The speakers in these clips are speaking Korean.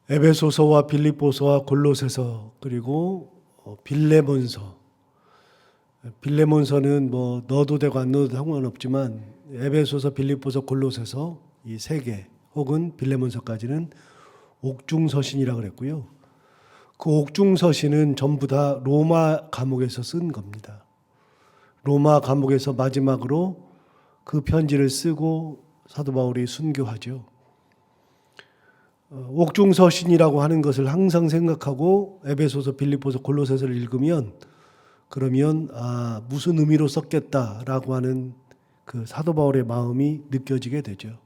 에베소서와 빌립보서와 골로새서 그리고 빌레몬서. 빌레몬서는 뭐 넣어도 되고 안 넣어도 상관없지만 에베소서, 빌립보서, 골로새서 이 세 개 혹은 빌레몬서까지는 옥중서신이라고 그랬고요. 그 옥중서신은 전부 다 로마 감옥에서 쓴 겁니다. 로마 감옥에서 마지막으로 그 편지를 쓰고 사도 바울이 순교하죠. 옥중서신이라고 하는 것을 항상 생각하고 에베소서, 빌립보서, 골로새서를 읽으면 그러면 무슨 의미로 썼겠다라고 하는 그 사도 바울의 마음이 느껴지게 되죠.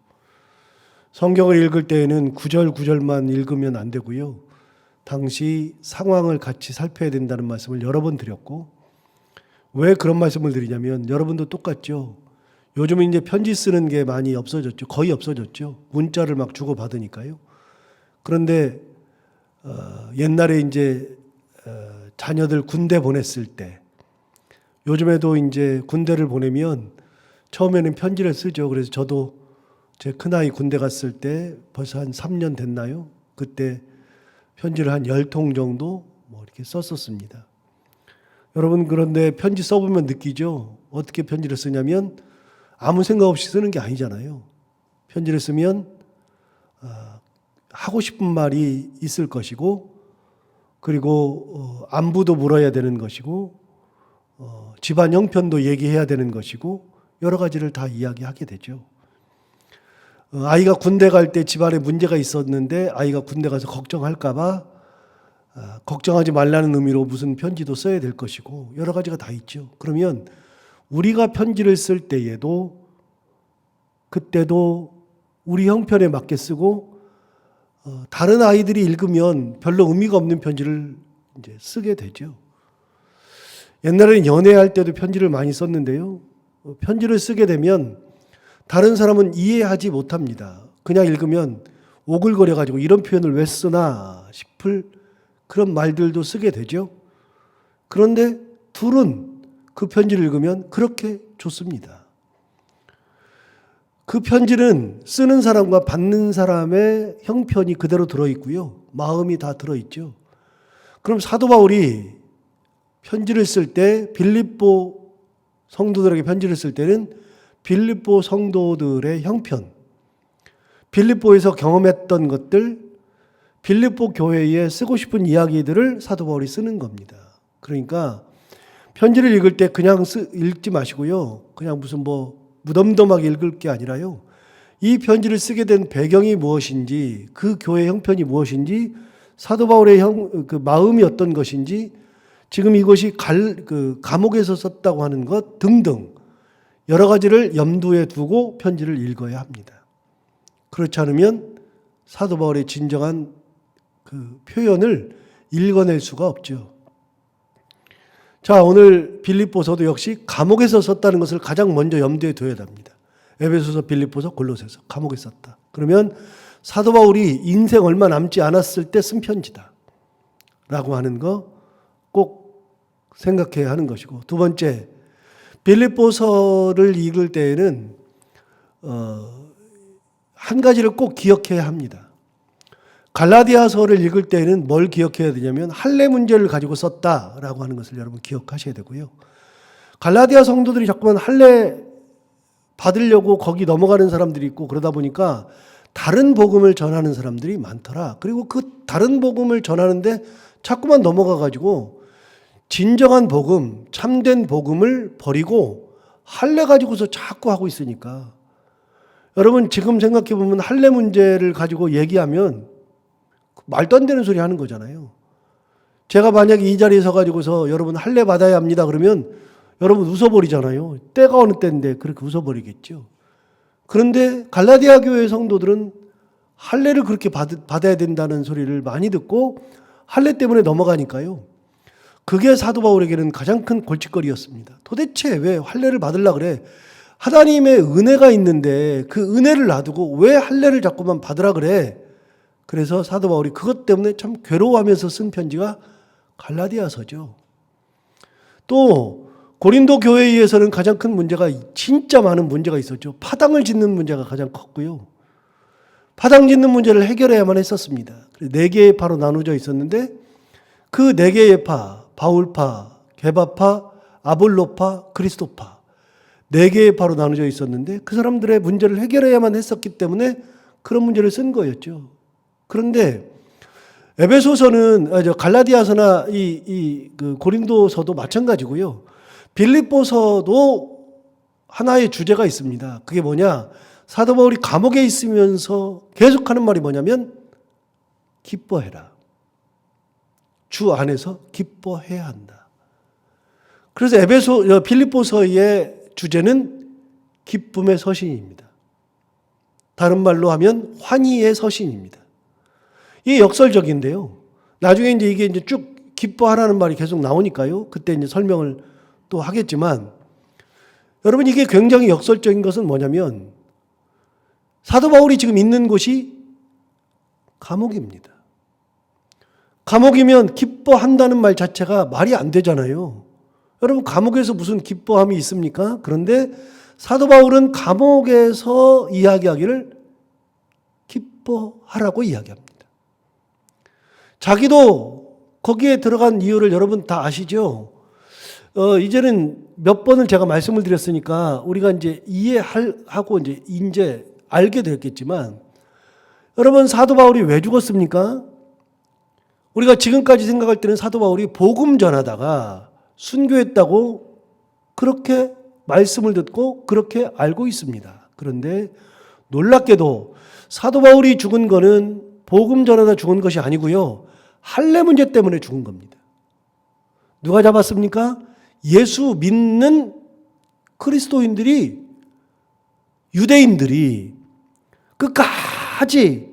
성경을 읽을 때에는 구절구절만 읽으면 안 되고요. 당시 상황을 같이 살펴야 된다는 말씀을 여러 번 드렸고, 왜 그런 말씀을 드리냐면 여러분도 똑같죠. 요즘은 이제 편지 쓰는 게 많이 없어졌죠. 거의 없어졌죠. 문자를 막 주고받으니까요. 그런데 옛날에 이제 자녀들 군대 보냈을 때, 요즘에도 이제 군대를 보내면 처음에는 편지를 쓰죠. 그래서 저도 제 큰아이 군대 갔을 때 벌써 한 3년 됐나요? 그때 편지를 한 10통 정도 뭐 이렇게 썼었습니다. 여러분, 그런데 편지 써보면 느끼죠? 어떻게 편지를 쓰냐면 아무 생각 없이 쓰는 게 아니잖아요. 편지를 쓰면 하고 싶은 말이 있을 것이고, 그리고 안부도 물어야 되는 것이고, 집안 형편도 얘기해야 되는 것이고, 여러 가지를 다 이야기하게 되죠. 아이가 군대 갈 때 집안에 문제가 있었는데 아이가 군대 가서 걱정할까 봐 걱정하지 말라는 의미로 무슨 편지도 써야 될 것이고, 여러 가지가 다 있죠. 그러면 우리가 편지를 쓸 때에도 그때도 우리 형편에 맞게 쓰고, 다른 아이들이 읽으면 별로 의미가 없는 편지를 이제 쓰게 되죠. 옛날에는 연애할 때도 편지를 많이 썼는데요. 편지를 쓰게 되면 다른 사람은 이해하지 못합니다. 그냥 읽으면 오글거려가지고 이런 표현을 왜 쓰나 싶을 그런 말들도 쓰게 되죠. 그런데 둘은 그 편지를 읽으면 그렇게 좋습니다. 그 편지는 쓰는 사람과 받는 사람의 형편이 그대로 들어있고요. 마음이 다 들어있죠. 그럼 사도 바울이 편지를 쓸 때, 빌립보 성도들에게 편지를 쓸 때는 빌립보 성도들의 형편, 빌립보에서 경험했던 것들, 빌립보 교회에 쓰고 싶은 이야기들을 사도 바울이 쓰는 겁니다. 그러니까 편지를 읽을 때 그냥 읽지 마시고요. 그냥 무슨 무덤덤하게 읽을 게 아니라요. 이 편지를 쓰게 된 배경이 무엇인지, 그 교회 형편이 무엇인지, 사도 바울의 그 마음이 어떤 것인지, 지금 이것이 감옥에서 썼다고 하는 것 등등 여러 가지를 염두에 두고 편지를 읽어야 합니다. 그렇지 않으면 사도 바울의 진정한 그 표현을 읽어낼 수가 없죠. 자, 오늘 빌립보서도 역시 감옥에서 썼다는 것을 가장 먼저 염두에 둬야 합니다. 에베소서, 빌립보서, 골로새서 감옥에 썼다. 그러면 사도 바울이 인생 얼마 남지 않았을 때 쓴 편지다 라고 하는 거 꼭 생각해야 하는 것이고, 두 번째, 빌립보서를 읽을 때에는 한 가지를 꼭 기억해야 합니다. 갈라디아서를 읽을 때는 뭘 기억해야 되냐면 할례 문제를 가지고 썼다라고 하는 것을 여러분 기억하셔야 되고요. 갈라디아 성도들이 자꾸만 할례 받으려고 거기 넘어가는 사람들이 있고, 그러다 보니까 다른 복음을 전하는 사람들이 많더라. 그리고 그 다른 복음을 전하는데 자꾸만 넘어가가지고 진정한 복음, 참된 복음을 버리고 할례 가지고서 자꾸 하고 있으니까, 여러분 지금 생각해 보면 할례 문제를 가지고 얘기하면 말도 안 되는 소리 하는 거잖아요. 제가 만약에 이 자리에 서가지고서 여러분 할례 받아야 합니다 그러면 여러분 웃어버리잖아요. 때가 어느 때인데 그렇게 웃어버리겠죠. 그런데 갈라디아 교회 성도들은 할례를 그렇게 받아야 된다는 소리를 많이 듣고 할례 때문에 넘어가니까요. 그게 사도 바울에게는 가장 큰 골칫거리였습니다. 도대체 왜 할례를 받으려고 그래? 하나님의 은혜가 있는데 그 은혜를 놔두고 왜 할례를 자꾸만 받으라 그래? 그래서 사도 바울이 그것 때문에 참 괴로워하면서 쓴 편지가 갈라디아서죠. 또 고린도 교회에서는 가장 큰 문제가, 진짜 많은 문제가 있었죠. 파당을 짓는 문제가 가장 컸고요. 파당 짓는 문제를 해결해야만 했었습니다. 4개의 파로 나누어져 있었는데 그 4개의 파, 바울파, 게바파, 아볼로파, 그리스도파 4개의 파로 나누어져 있었는데 그 사람들의 문제를 해결해야만 했었기 때문에 그런 문제를 쓴 거였죠. 그런데 에베소서는 갈라디아서나 그 고린도서도 마찬가지고요. 빌립보서도 하나의 주제가 있습니다. 그게 뭐냐? 사도 바울이 감옥에 있으면서 계속하는 말이 뭐냐면 기뻐해라. 주 안에서 기뻐해야 한다. 그래서 빌립보서의 주제는 기쁨의 서신입니다. 다른 말로 하면 환희의 서신입니다. 이게 역설적인데요. 나중에 이게 쭉 기뻐하라는 말이 계속 나오니까요. 그때 설명을 또 하겠지만 여러분 이게 굉장히 역설적인 것은 뭐냐면 사도 바울이 지금 있는 곳이 감옥입니다. 감옥이면 기뻐한다는 말 자체가 말이 안 되잖아요. 여러분 감옥에서 무슨 기뻐함이 있습니까? 그런데 사도 바울은 감옥에서 이야기하기를 기뻐하라고 이야기합니다. 자기도 거기에 들어간 이유를 여러분 다 아시죠? 이제는 몇 번을 제가 말씀을 드렸으니까 우리가 이제 이해하고 이제 알게 되었겠지만 여러분 사도 바울이 왜 죽었습니까? 우리가 지금까지 생각할 때는 사도 바울이 복음 전하다가 순교했다고 그렇게 말씀을 듣고 그렇게 알고 있습니다. 그런데 놀랍게도 사도 바울이 죽은 거는 복음 전하다 죽은 것이 아니고요. 할례 문제 때문에 죽은 겁니다. 누가 잡았습니까? 예수 믿는 그리스도인들이 유대인들이 끝까지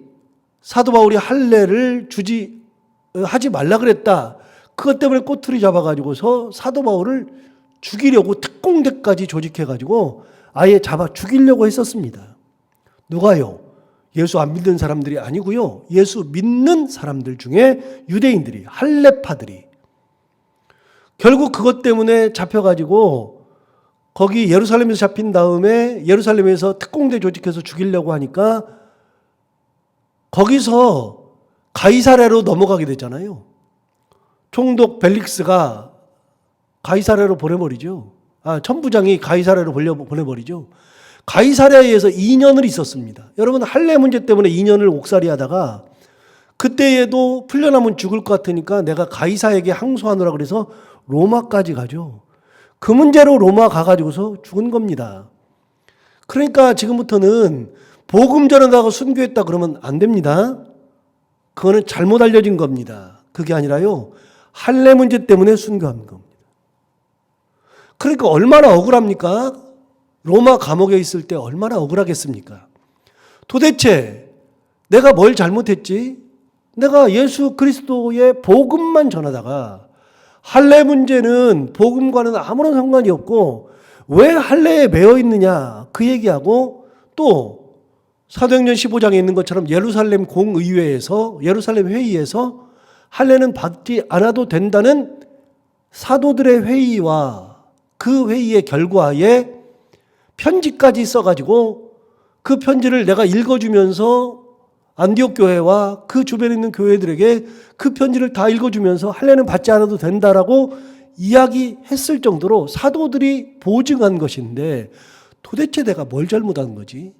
사도 바울이 할례를 하지 말라 그랬다. 그것 때문에 꼬투리 잡아가지고서 사도 바울을 죽이려고 특공대까지 조직해가지고 아예 잡아 죽이려고 했었습니다. 누가요? 예수 안 믿는 사람들이 아니고요. 예수 믿는 사람들 중에 유대인들이, 할례파들이 결국 그것 때문에 잡혀가지고 거기 예루살렘에서 잡힌 다음에 예루살렘에서 특공대 조직해서 죽이려고 하니까 거기서 가이사랴로 넘어가게 되잖아요. 총독 벨릭스가 가이사랴로 보내버리죠. 천부장이 가이사랴로 보내버리죠. 가이사랴에서 2년을 있었습니다. 여러분 할례 문제 때문에 2년을 옥살이 하다가 그때에도 풀려나면 죽을 것 같으니까 내가 가이사에게 항소하느라 그래서 로마까지 가죠. 그 문제로 로마 가가지고서 죽은 겁니다. 그러니까 지금부터는 복음 전하다가 순교했다 그러면 안 됩니다. 그거는 잘못 알려진 겁니다. 그게 아니라요. 할례 문제 때문에 순교한 겁니다. 그러니까 얼마나 억울합니까? 로마 감옥에 있을 때 얼마나 억울하겠습니까? 도대체 내가 뭘 잘못했지? 내가 예수 그리스도의 복음만 전하다가 할례 문제는 복음과는 아무런 상관이 없고 왜 할례에 매여 있느냐 그 얘기하고 또 사도행전 15장에 있는 것처럼 예루살렘 공의회에서 예루살렘 회의에서 할례는 받지 않아도 된다는 사도들의 회의와 그 회의의 결과에 편지까지 써가지고 그 편지를 내가 읽어주면서 안디옥 교회와 그 주변에 있는 교회들에게 그 편지를 다 읽어주면서 할례는 받지 않아도 된다라고 이야기했을 정도로 사도들이 보증한 것인데 도대체 내가 뭘 잘못한 거지?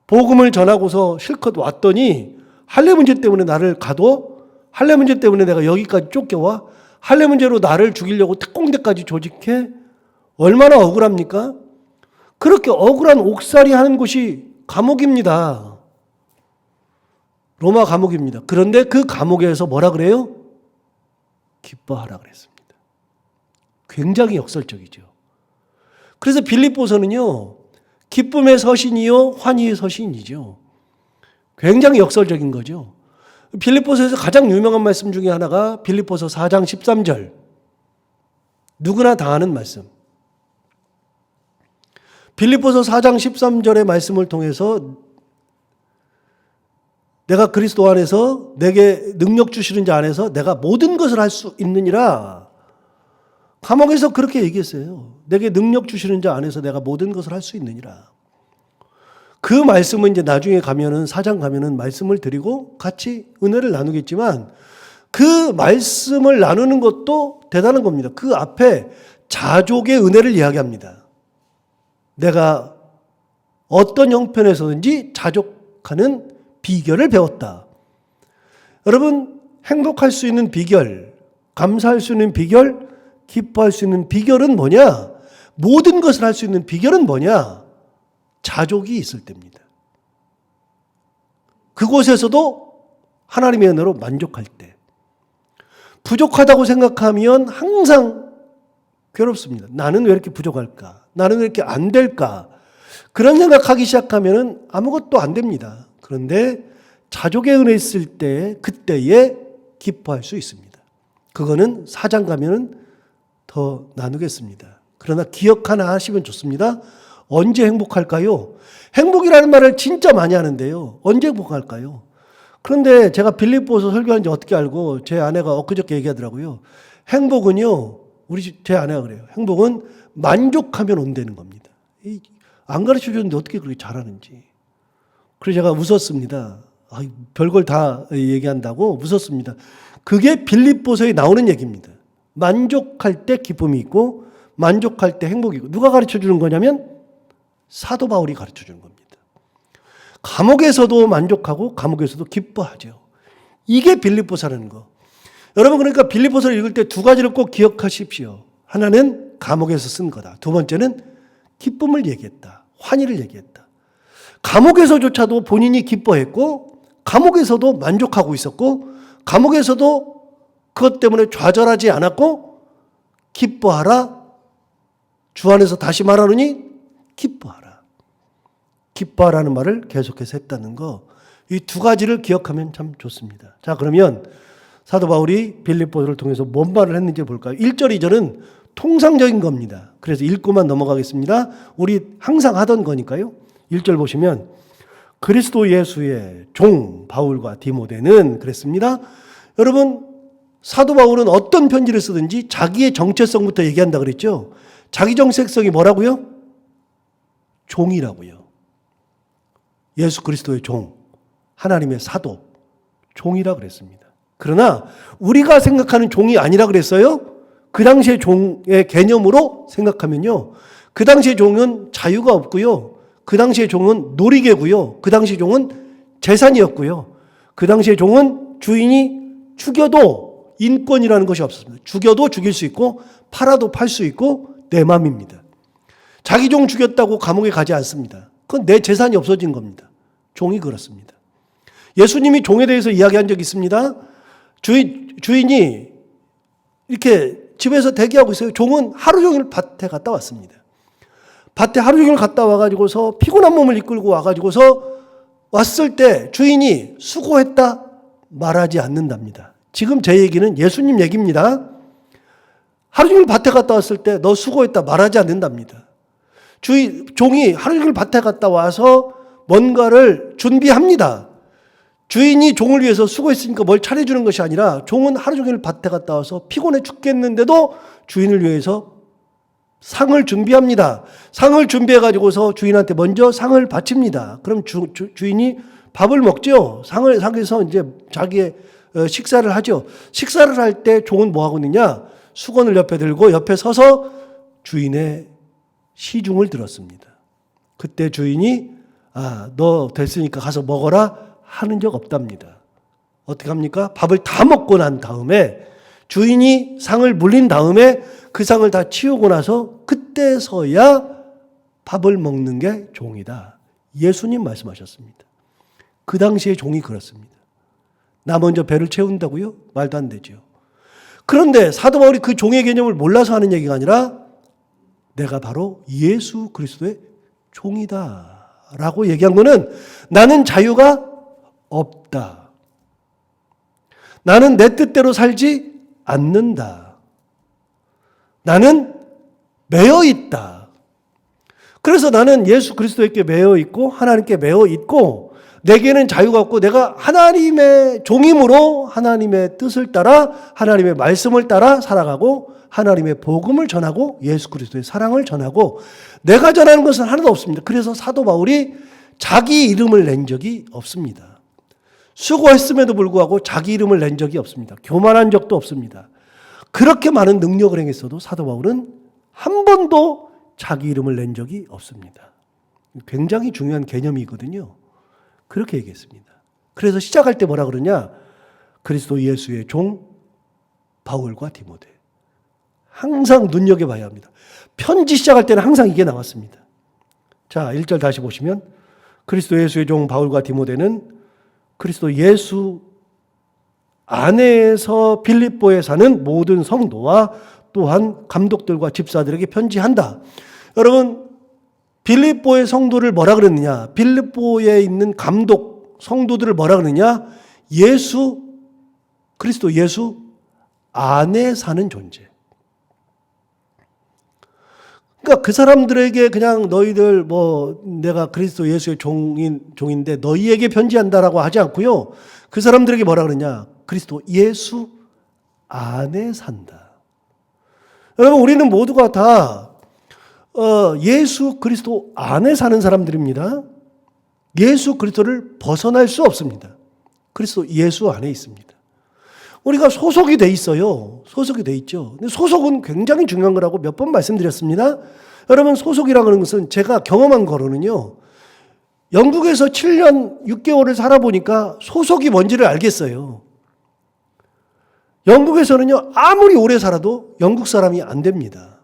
복음을 전하고서 실컷 왔더니 할례 문제 때문에 나를 가둬? 할례 문제 때문에 내가 여기까지 쫓겨와? 할례 문제로 나를 죽이려고 특공대까지 조직해? 얼마나 억울합니까? 그렇게 억울한 옥살이 하는 곳이 감옥입니다. 로마 감옥입니다. 그런데 그 감옥에서 뭐라 그래요? 기뻐하라 그랬습니다. 굉장히 역설적이죠. 그래서 빌립보서는요. 기쁨의 서신이요 환희의 서신이죠. 굉장히 역설적인 거죠. 빌립보서에서 가장 유명한 말씀 중에 하나가 빌립보서 4장 13절. 누구나 다 아는 말씀. 빌립보서 4장 13절의 말씀을 통해서 내가 그리스도 안에서 내게 능력 주시는 자 안에서 내가 모든 것을 할 수 있느니라. 감옥에서 그렇게 얘기했어요. 내게 능력 주시는 자 안에서 내가 모든 것을 할 수 있느니라. 그 말씀은 이제 나중에 가면은 4장 가면은 말씀을 드리고 같이 은혜를 나누겠지만 그 말씀을 나누는 것도 대단한 겁니다. 그 앞에 자족의 은혜를 이야기합니다. 내가 어떤 형편에서든지 자족하는 비결을 배웠다. 여러분, 행복할 수 있는 비결, 감사할 수 있는 비결, 기뻐할 수 있는 비결은 뭐냐? 모든 것을 할 수 있는 비결은 뭐냐? 자족이 있을 때입니다. 그곳에서도 하나님의 은혜로 만족할 때. 부족하다고 생각하면 항상 괴롭습니다. 나는 왜 이렇게 부족할까? 나는 왜 이렇게 안 될까? 그런 생각하기 시작하면 아무것도 안 됩니다. 그런데 자족의 은혜 있을 때 그때에 기뻐할 수 있습니다. 그거는 4장 가면은 더 나누겠습니다. 그러나 기억 하나 하시면 좋습니다. 언제 행복할까요? 행복이라는 말을 진짜 많이 하는데요. 언제 행복할까요? 그런데 제가 빌립보서 설교하는지 어떻게 알고 제 아내가 엊그저께 얘기하더라고요. 행복은요, 제 아내가 그래요. 행복은 만족하면 온다는 겁니다. 안 가르쳐 줬는데 어떻게 그렇게 잘하는지. 그래서 제가 웃었습니다. 별걸 다 얘기한다고 웃었습니다. 그게 빌립보서에 나오는 얘기입니다. 만족할 때 기쁨이 있고 만족할 때 행복이 있고. 누가 가르쳐 주는 거냐면 사도 바울이 가르쳐 주는 겁니다. 감옥에서도 만족하고 감옥에서도 기뻐하죠. 이게 빌립보서라는 거. 여러분, 그러니까 빌립보서를 읽을 때 두 가지를 꼭 기억하십시오. 하나는 감옥에서 쓴 거다. 두 번째는 기쁨을 얘기했다. 환희를 얘기했다. 감옥에서조차도 본인이 기뻐했고 감옥에서도 만족하고 있었고 감옥에서도 그것 때문에 좌절하지 않았고 기뻐하라. 주 안에서 다시 말하노니 기뻐하라. 기뻐하라는 말을 계속해서 했다는 거. 이 두 가지를 기억하면 참 좋습니다. 자, 그러면 사도 바울이 빌립보서를 통해서 뭔 말을 했는지 볼까요? 1절, 2절은 통상적인 겁니다. 그래서 읽고만 넘어가겠습니다. 우리 항상 하던 거니까요. 1절 보시면 그리스도 예수의 종 바울과 디모데는 그랬습니다. 여러분, 사도 바울은 어떤 편지를 쓰든지 자기의 정체성부터 얘기한다 그랬죠. 자기 정체성이 뭐라고요? 종이라고요. 예수 그리스도의 종, 하나님의 사도, 종이라 그랬습니다. 그러나 우리가 생각하는 종이 아니라 그랬어요. 그 당시의 종의 개념으로 생각하면요. 그 당시의 종은 자유가 없고요. 그 당시의 종은 놀이개고요. 그 당시의 종은 재산이었고요. 그 당시의 종은 주인이 죽여도 인권이라는 것이 없었습니다. 죽여도 죽일 수 있고 팔아도 팔 수 있고 내 맘입니다. 자기 종 죽였다고 감옥에 가지 않습니다. 그건 내 재산이 없어진 겁니다. 종이 그렇습니다. 예수님이 종에 대해서 이야기한 적이 있습니다. 주인이 이렇게 집에서 대기하고 있어요. 종은 하루 종일 밭에 갔다 왔습니다. 밭에 하루 종일 갔다 와가지고서 피곤한 몸을 이끌고 와가지고서 왔을 때 주인이 수고했다 말하지 않는답니다. 지금 제 얘기는 예수님 얘기입니다. 하루 종일 밭에 갔다 왔을 때 너 수고했다 말하지 않는답니다. 종이 하루 종일 밭에 갔다 와서 뭔가를 준비합니다. 주인이 종을 위해서 수고했으니까 뭘 차려주는 것이 아니라 종은 하루 종일 밭에 갔다 와서 피곤해 죽겠는데도 주인을 위해서 상을 준비합니다. 상을 준비해가지고서 주인한테 먼저 상을 바칩니다. 그럼 주인이 밥을 먹죠. 상에서 이제 자기의 식사를 하죠. 식사를 할 때 종은 뭐 하고 있느냐? 수건을 옆에 들고 옆에 서서 주인의 시중을 들었습니다. 그때 주인이 너 됐으니까 가서 먹어라 하는 적 없답니다. 어떻게 합니까? 밥을 다 먹고 난 다음에 주인이 상을 물린 다음에 그 상을 다 치우고 나서 그때서야 밥을 먹는 게 종이다. 예수님 말씀하셨습니다. 그 당시에 종이 그렇습니다. 나 먼저 배를 채운다고요? 말도 안 되죠. 그런데 사도 바울이 그 종의 개념을 몰라서 하는 얘기가 아니라 내가 바로 예수 그리스도의 종이다 라고 얘기한 거는 나는 자유가 없다. 나는 내 뜻대로 살지 않는다. 나는 매여 있다. 그래서 나는 예수 그리스도에게 매여 있고 하나님께 매여 있고 내게는 자유가 없고 내가 하나님의 종임으로 하나님의 뜻을 따라 하나님의 말씀을 따라 살아가고 하나님의 복음을 전하고 예수 그리스도의 사랑을 전하고 내가 전하는 것은 하나도 없습니다. 그래서 사도 바울이 자기 이름을 낸 적이 없습니다. 수고했음에도 불구하고 자기 이름을 낸 적이 없습니다. 교만한 적도 없습니다. 그렇게 많은 능력을 행했어도 사도 바울은 한 번도 자기 이름을 낸 적이 없습니다. 굉장히 중요한 개념이거든요. 그렇게 얘기했습니다. 그래서 시작할 때 뭐라 그러냐? 그리스도 예수의 종 바울과 디모데. 항상 눈여겨봐야 합니다. 편지 시작할 때는 항상 이게 나왔습니다. 자, 1절 다시 보시면 그리스도 예수의 종 바울과 디모데는 그리스도 예수 안에서 빌립보에 사는 모든 성도와 또한 감독들과 집사들에게 편지한다. 여러분, 빌립보의 성도를 뭐라 그랬느냐? 빌립보에 있는 감독 성도들을 뭐라 그러느냐? 그리스도 예수 안에 사는 존재. 그러니까 그 사람들에게 그냥 너희들 내가 그리스도 예수의 종인데 너희에게 편지한다라고 하지 않고요. 그 사람들에게 뭐라 그러냐? 그리스도 예수 안에 산다. 여러분, 우리는 모두가 다 예수 그리스도 안에 사는 사람들입니다. 예수 그리스도를 벗어날 수 없습니다. 그리스도 예수 안에 있습니다. 우리가 소속이 돼 있어요. 소속이 돼 있죠. 근데 소속은 굉장히 중요한 거라고 몇 번 말씀드렸습니다. 여러분, 소속이라고 하는 것은 제가 경험한 거로는요. 영국에서 7년 6개월을 살아보니까 소속이 뭔지를 알겠어요. 영국에서는요, 아무리 오래 살아도 영국 사람이 안 됩니다.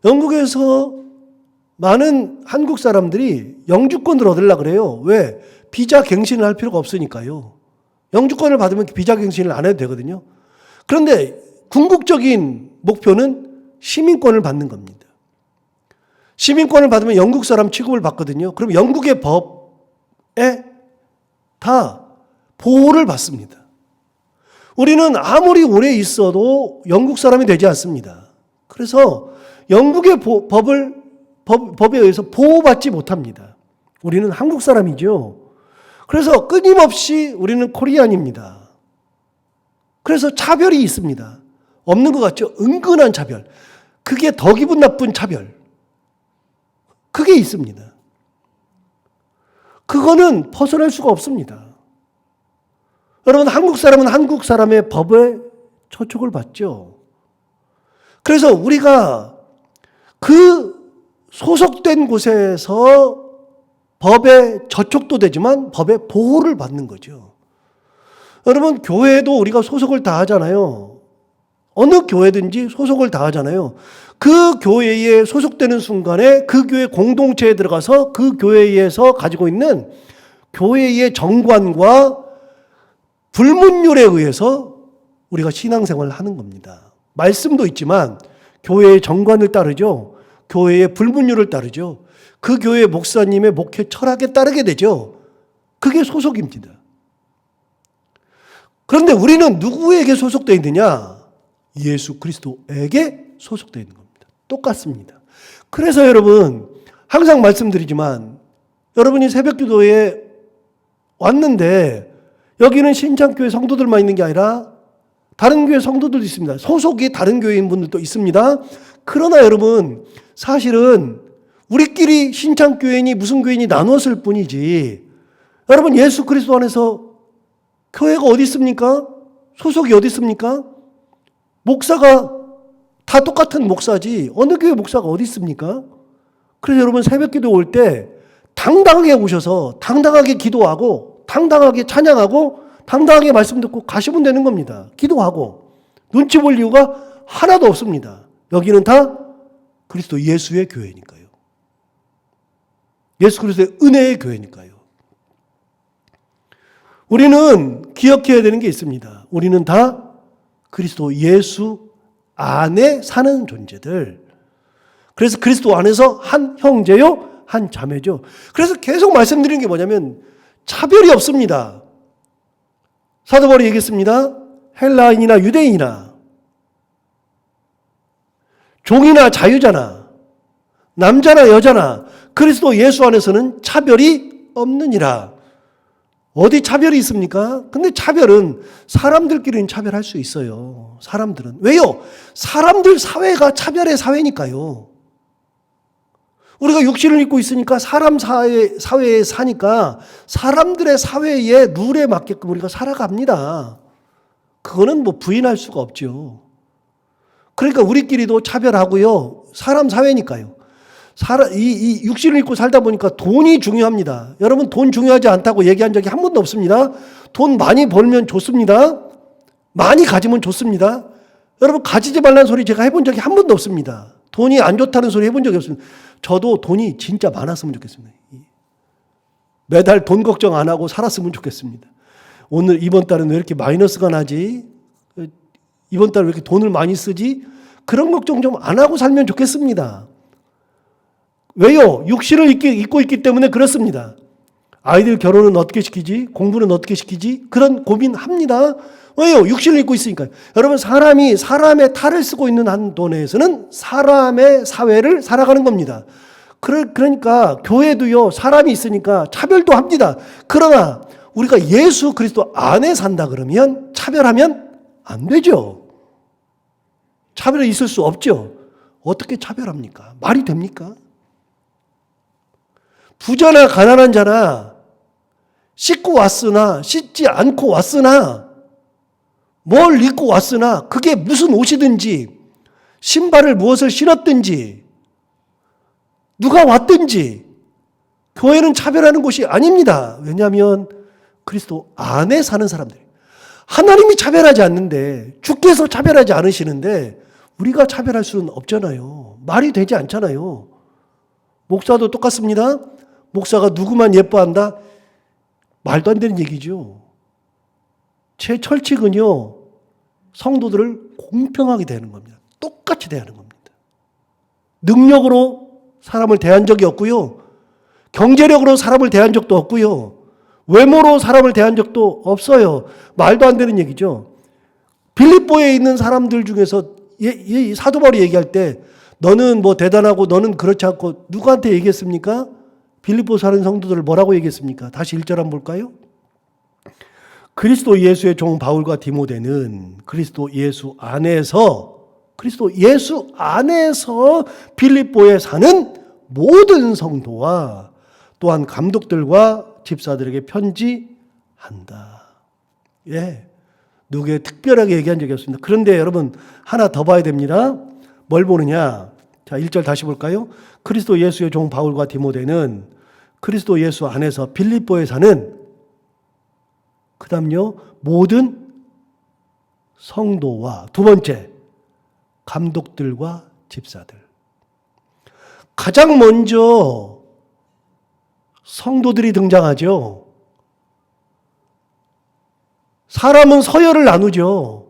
영국에서 많은 한국 사람들이 영주권을 얻으려고 그래요. 왜? 비자 갱신을 할 필요가 없으니까요. 영주권을 받으면 비자 갱신을 안 해도 되거든요. 그런데 궁극적인 목표는 시민권을 받는 겁니다. 시민권을 받으면 영국 사람 취급을 받거든요. 그럼 영국의 법에 다 보호를 받습니다. 우리는 아무리 오래 있어도 영국 사람이 되지 않습니다. 그래서 영국의 법에 의해서 보호받지 못합니다. 우리는 한국 사람이죠. 그래서 끊임없이 우리는 코리안입니다. 그래서 차별이 있습니다. 없는 것 같죠? 은근한 차별. 그게 더 기분 나쁜 차별. 그게 있습니다. 그거는 벗어날 수가 없습니다. 여러분, 한국 사람은 한국 사람의 법에 저촉을 받죠. 그래서 우리가 그 소속된 곳에서 법에 저촉도 되지만 법에 보호를 받는 거죠. 여러분, 교회도 우리가 소속을 다 하잖아요. 어느 교회든지 소속을 다 하잖아요. 그 교회에 소속되는 순간에 그 교회 공동체에 들어가서 그 교회에서 가지고 있는 교회의 정관과 불문율에 의해서 우리가 신앙생활을 하는 겁니다. 말씀도 있지만 교회의 정관을 따르죠. 교회의 불문율을 따르죠. 그 교회 목사님의 목회 철학에 따르게 되죠. 그게 소속입니다. 그런데 우리는 누구에게 소속되어 있느냐? 예수 그리스도에게 소속되어 있는 겁니다. 똑같습니다. 그래서 여러분, 항상 말씀드리지만 여러분이 새벽기도에 왔는데 여기는 신창교회 성도들만 있는 게 아니라 다른 교회 성도들도 있습니다. 소속이 다른 교회인 분들도 있습니다. 그러나 여러분, 사실은 우리끼리 신창교회니 무슨 교회니 나누었을 뿐이지, 여러분, 예수 그리스도 안에서 교회가 어디 있습니까? 소속이 어디 있습니까? 목사가 다 똑같은 목사지 어느 교회 목사가 어디 있습니까? 그래서 여러분, 새벽기도 올 때 당당하게 오셔서 당당하게 기도하고 당당하게 찬양하고 당당하게 말씀 듣고 가시면 되는 겁니다. 기도하고 눈치 볼 이유가 하나도 없습니다. 여기는 다 그리스도 예수의 교회니까요. 예수 그리스도의 은혜의 교회니까요. 우리는 기억해야 되는 게 있습니다. 우리는 다 그리스도 예수 안에 사는 존재들. 그래서 그리스도 안에서 한 형제요, 한 자매죠. 그래서 계속 말씀드리는 게 뭐냐면 차별이 없습니다. 사도 바울이 얘기했습니다. 헬라인이나 유대인이나 종이나 자유자나 남자나 여자나 그리스도 예수 안에서는 차별이 없느니라. 어디 차별이 있습니까? 근데 차별은 사람들끼리는 차별할 수 있어요. 사람들은. 왜요? 사람들 사회가 차별의 사회니까요. 우리가 육신을 입고 있으니까 사람 사회에 사니까 사람들의 사회의 룰에 맞게끔 우리가 살아갑니다. 그거는 뭐 부인할 수가 없죠. 그러니까 우리끼리도 차별하고요. 사람 사회니까요. 이 육신을 입고 살다 보니까 돈이 중요합니다. 여러분 돈 중요하지 않다고 얘기한 적이 한 번도 없습니다. 돈 많이 벌면 좋습니다. 많이 가지면 좋습니다. 여러분 가지지 말라는 소리 제가 해본 적이 한 번도 없습니다. 돈이 안 좋다는 소리 해본 적이 없습니다. 저도 돈이 진짜 많았으면 좋겠습니다. 매달 돈 걱정 안 하고 살았으면 좋겠습니다. 이번 달은 왜 이렇게 마이너스가 나지? 이번 달에 왜 이렇게 돈을 많이 쓰지? 그런 걱정 좀 안 하고 살면 좋겠습니다. 왜요? 육신을 입고 있기 때문에 그렇습니다. 아이들 결혼은 어떻게 시키지? 공부는 어떻게 시키지? 그런 고민합니다. 왜요? 육신을 입고 있으니까요. 여러분 사람이 사람의 탈을 쓰고 있는 한도 내에서는 사람의 사회를 살아가는 겁니다. 그러니까 교회도요. 사람이 있으니까 차별도 합니다. 그러나 우리가 예수 그리스도 안에 산다 그러면 차별하면 안 되죠. 차별이 있을 수 없죠. 어떻게 차별합니까? 말이 됩니까? 부자나 가난한 자나 씻고 왔으나 씻지 않고 왔으나 뭘 입고 왔으나 그게 무슨 옷이든지 신발을 무엇을 신었든지 누가 왔든지 교회는 차별하는 곳이 아닙니다. 왜냐하면 그리스도 안에 사는 사람들. 하나님이 차별하지 않는데 주께서 차별하지 않으시는데 우리가 차별할 수는 없잖아요. 말이 되지 않잖아요. 목사도 똑같습니다. 목사가 누구만 예뻐한다? 말도 안 되는 얘기죠. 제 철칙은요, 성도들을 공평하게 대하는 겁니다. 똑같이 대하는 겁니다. 능력으로 사람을 대한 적이 없고요. 경제력으로 사람을 대한 적도 없고요. 외모로 사람을 대한 적도 없어요. 말도 안 되는 얘기죠. 빌립보에 있는 사람들 중에서 사도 바울이 얘기할 때 너는 뭐 대단하고 너는 그렇지 않고 누구한테 얘기했습니까? 빌립보 사는 성도들을 뭐라고 얘기했습니까? 다시 1절 한번 볼까요? 그리스도 예수의 종 바울과 디모데는 그리스도 예수 안에서 빌립보에 사는 모든 성도와 또한 감독들과 집사들에게 편지한다. 예. 누구에 특별하게 얘기한 적이 없습니다. 그런데 여러분 하나 더 봐야 됩니다. 뭘 보느냐? 자, 1절 다시 볼까요? 그리스도 예수의 종 바울과 디모데는 그리스도 예수 안에서 빌립보에 사는 그다음요 모든 성도와 두 번째 감독들과 집사들. 가장 먼저 성도들이 등장하죠. 사람은 서열을 나누죠.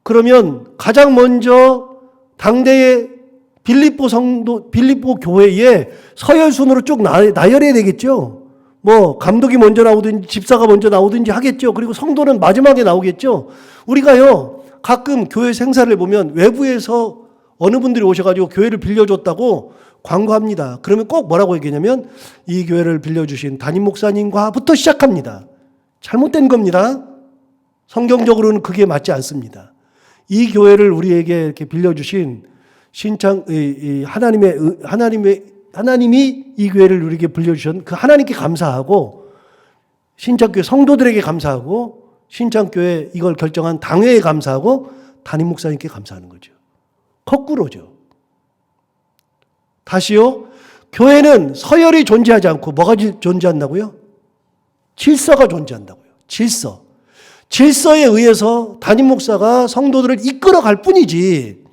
그러면 가장 먼저 당대의 빌립보 교회에 서열 순으로 쭉 나열해야 되겠죠. 뭐 감독이 먼저 나오든지 집사가 먼저 나오든지 하겠죠. 그리고 성도는 마지막에 나오겠죠. 우리가요 가끔 교회 생사를 보면 외부에서 어느 분들이 오셔가지고 교회를 빌려줬다고 광고합니다. 그러면 꼭 뭐라고 얘기하냐면 이 교회를 빌려주신 담임 목사님과부터 시작합니다. 잘못된 겁니다. 성경적으로는 그게 맞지 않습니다. 이 교회를 우리에게 이렇게 빌려주신 하나님이 이 교회를 우리에게 빌려주신 그 하나님께 감사하고 신창교회 성도들에게 감사하고 신창교회 이걸 결정한 당회에 감사하고 담임 목사님께 감사하는 거죠. 거꾸로죠. 다시요. 교회는 서열이 존재하지 않고 뭐가 존재한다고요? 질서가 존재한다고요. 질서에 의해서 담임 목사가 성도들을 이끌어 갈 뿐이지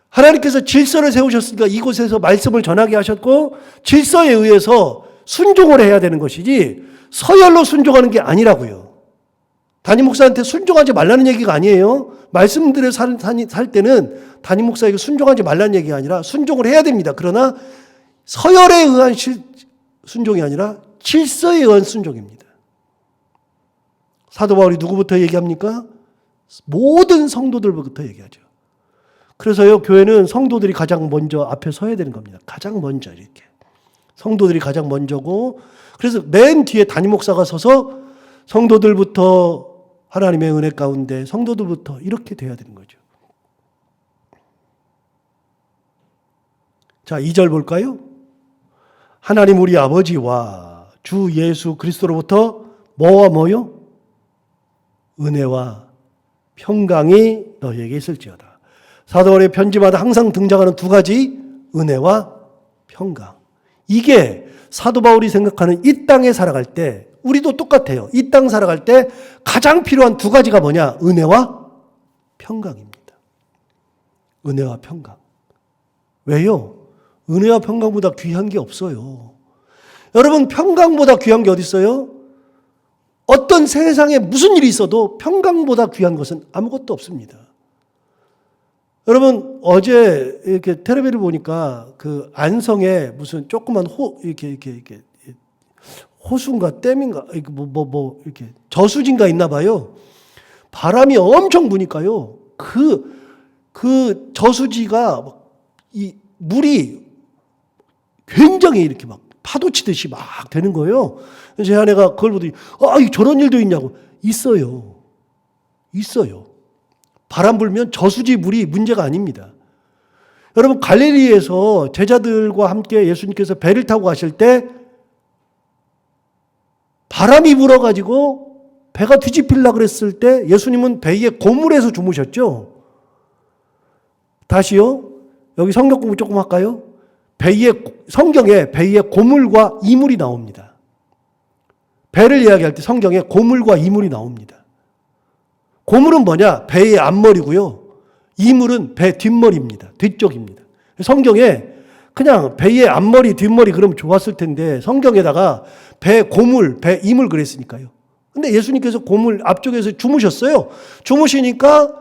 하나님께서 질서를 세우셨으니까 이곳에서 말씀을 전하게 하셨고 질서에 의해서 순종을 해야 되는 것이지 서열로 순종하는 게 아니라고요. 담임 목사한테 순종하지 말라는 얘기가 아니에요. 말씀대로 살 때는 담임 목사에게 순종하지 말라는 얘기가 아니라 순종을 해야 됩니다. 그러나 서열에 의한 순종이 아니라 질서에 의한 순종입니다. 사도 바울이 누구부터 얘기합니까? 모든 성도들부터 얘기하죠. 그래서요, 교회는 성도들이 가장 먼저 앞에 서야 되는 겁니다. 가장 먼저 이렇게. 성도들이 가장 먼저고, 그래서 맨 뒤에 담임 목사가 서서 성도들부터 하나님의 은혜 가운데 성도들부터 이렇게 돼야 되는 거죠. 자, 2절 볼까요? 하나님 우리 아버지와 주 예수 그리스도로부터 뭐와 뭐요? 은혜와 평강이 너희에게 있을지어다. 사도 바울의 편지마다 항상 등장하는 두 가지, 은혜와 평강. 이게 사도 바울이 생각하는 이 땅에 살아갈 때, 우리도 똑같아요. 이 땅 살아갈 때 가장 필요한 두 가지가 뭐냐? 은혜와 평강입니다. 은혜와 평강. 왜요? 은혜와 평강보다 귀한 게 없어요. 여러분, 평강보다 귀한 게 어디 있어요? 어떤 세상에 무슨 일이 있어도 평강보다 귀한 것은 아무것도 없습니다. 여러분, 어제 이렇게 텔레비를 보니까 그 안성에 무슨 조그만 이렇게 호수인가 댐인가 이렇게 저수지인가 있나 봐요. 바람이 엄청 부니까요. 그 저수지가 이 물이 굉장히 이렇게 막 파도 치듯이 막 되는 거예요. 제 아내가 그걸 보더니 저런 일도 있냐고. 있어요. 바람 불면 저수지 물이 문제가 아닙니다. 여러분, 갈릴리에서 제자들과 함께 예수님께서 배를 타고 가실 때 바람이 불어가지고 배가 뒤집히려고 그랬을 때 예수님은 배 위에 고물에서 주무셨죠. 다시요. 여기 성경 공부 조금 할까요? 성경에 배 위에 고물과 이물이 나옵니다. 배를 이야기할 때 성경에 고물과 이물이 나옵니다. 고물은 뭐냐? 배의 앞머리고요. 이물은 배 뒷머리입니다. 뒤쪽입니다. 성경에 그냥 배의 앞머리, 뒷머리 그러면 좋았을 텐데 성경에다가 배 고물, 배 이물 그랬으니까요. 근데 예수님께서 고물 앞쪽에서 주무셨어요. 주무시니까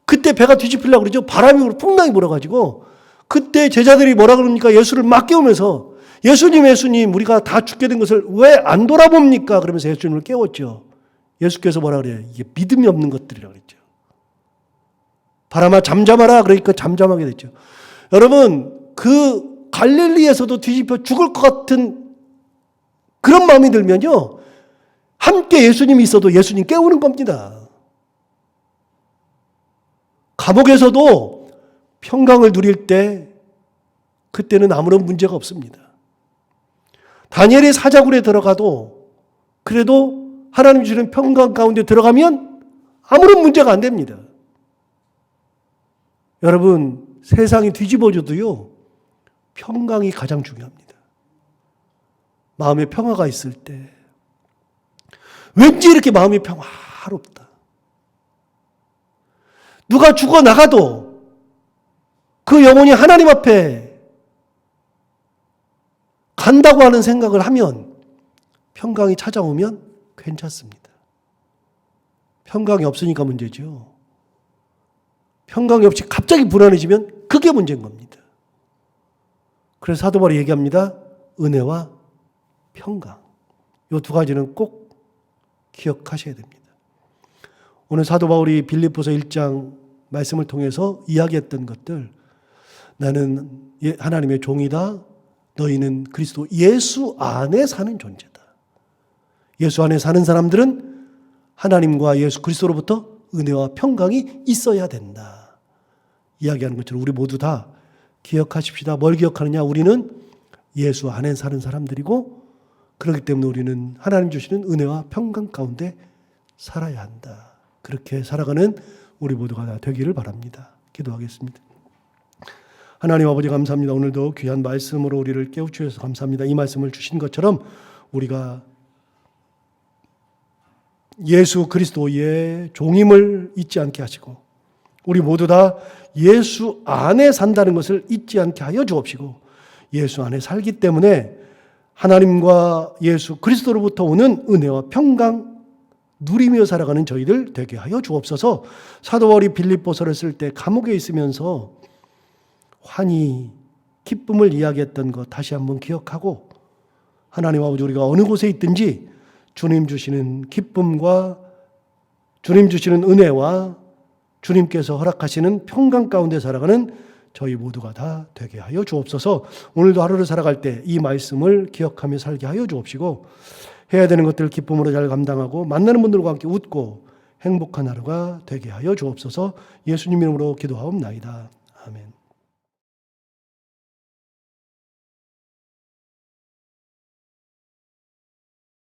그때 배가 뒤집히려고 그러죠. 바람이 풍랑이 불어가지고 그때 제자들이 뭐라 그럽니까? 예수를 막 깨우면서 예수님 우리가 다 죽게 된 것을 왜 안 돌아봅니까? 그러면서 예수님을 깨웠죠. 예수께서 뭐라 그래요? 이게 믿음이 없는 것들이라고 그랬죠. 바람아 잠잠하라 그러니까 잠잠하게 됐죠. 여러분, 그 갈릴리에서도 뒤집혀 죽을 것 같은 그런 마음이 들면요, 함께 예수님이 있어도 예수님 깨우는 겁니다. 감옥에서도 평강을 누릴 때 그때는 아무런 문제가 없습니다. 다니엘이 사자굴에 들어가도 그래도 하나님 주시는 평강 가운데 들어가면 아무런 문제가 안 됩니다. 여러분, 세상이 뒤집어져도요, 평강이 가장 중요합니다. 마음에 평화가 있을 때 왠지 이렇게 마음이 평화롭다. 누가 죽어나가도 그 영혼이 하나님 앞에 간다고 하는 생각을 하면 평강이 찾아오면 괜찮습니다. 평강이 없으니까 문제죠. 평강이 없이 갑자기 불안해지면 그게 문제인 겁니다. 그래서 사도 바울이 얘기합니다. 은혜와 평강. 이 두 가지는 꼭 기억하셔야 됩니다. 오늘 사도 바울이 빌립보서 1장 말씀을 통해서 이야기했던 것들, 나는 하나님의 종이다. 너희는 그리스도 예수 안에 사는 존재다. 예수 안에 사는 사람들은 하나님과 예수 그리스도로부터 은혜와 평강이 있어야 된다. 이야기하는 것처럼 우리 모두 다 기억하십시다. 뭘 기억하느냐? 우리는 예수 안에 사는 사람들이고 그렇기 때문에 우리는 하나님 주시는 은혜와 평강 가운데 살아야 한다. 그렇게 살아가는 우리 모두가 다 되기를 바랍니다. 기도하겠습니다. 하나님 아버지 감사합니다. 오늘도 귀한 말씀으로 우리를 깨우쳐주셔서 감사합니다. 이 말씀을 주신 것처럼 우리가 예수 그리스도의 종임을 잊지 않게 하시고 우리 모두 다 예수 안에 산다는 것을 잊지 않게 하여 주옵시고 예수 안에 살기 때문에 하나님과 예수 그리스도로부터 오는 은혜와 평강 누리며 살아가는 저희들 되게 하여 주옵소서. 사도 바울이 빌립보서를 쓸 때 감옥에 있으면서 환희, 기쁨을 이야기했던 것 다시 한번 기억하고 하나님 아버지 우리가 어느 곳에 있든지 주님 주시는 기쁨과 주님 주시는 은혜와 주님께서 허락하시는 평강 가운데 살아가는 저희 모두가 다 되게 하여 주옵소서. 오늘도 하루를 살아갈 때 이 말씀을 기억하며 살게 하여 주옵시고 해야 되는 것들을 기쁨으로 잘 감당하고 만나는 분들과 함께 웃고 행복한 하루가 되게 하여 주옵소서. 예수님 이름으로 기도하옵나이다. 아멘.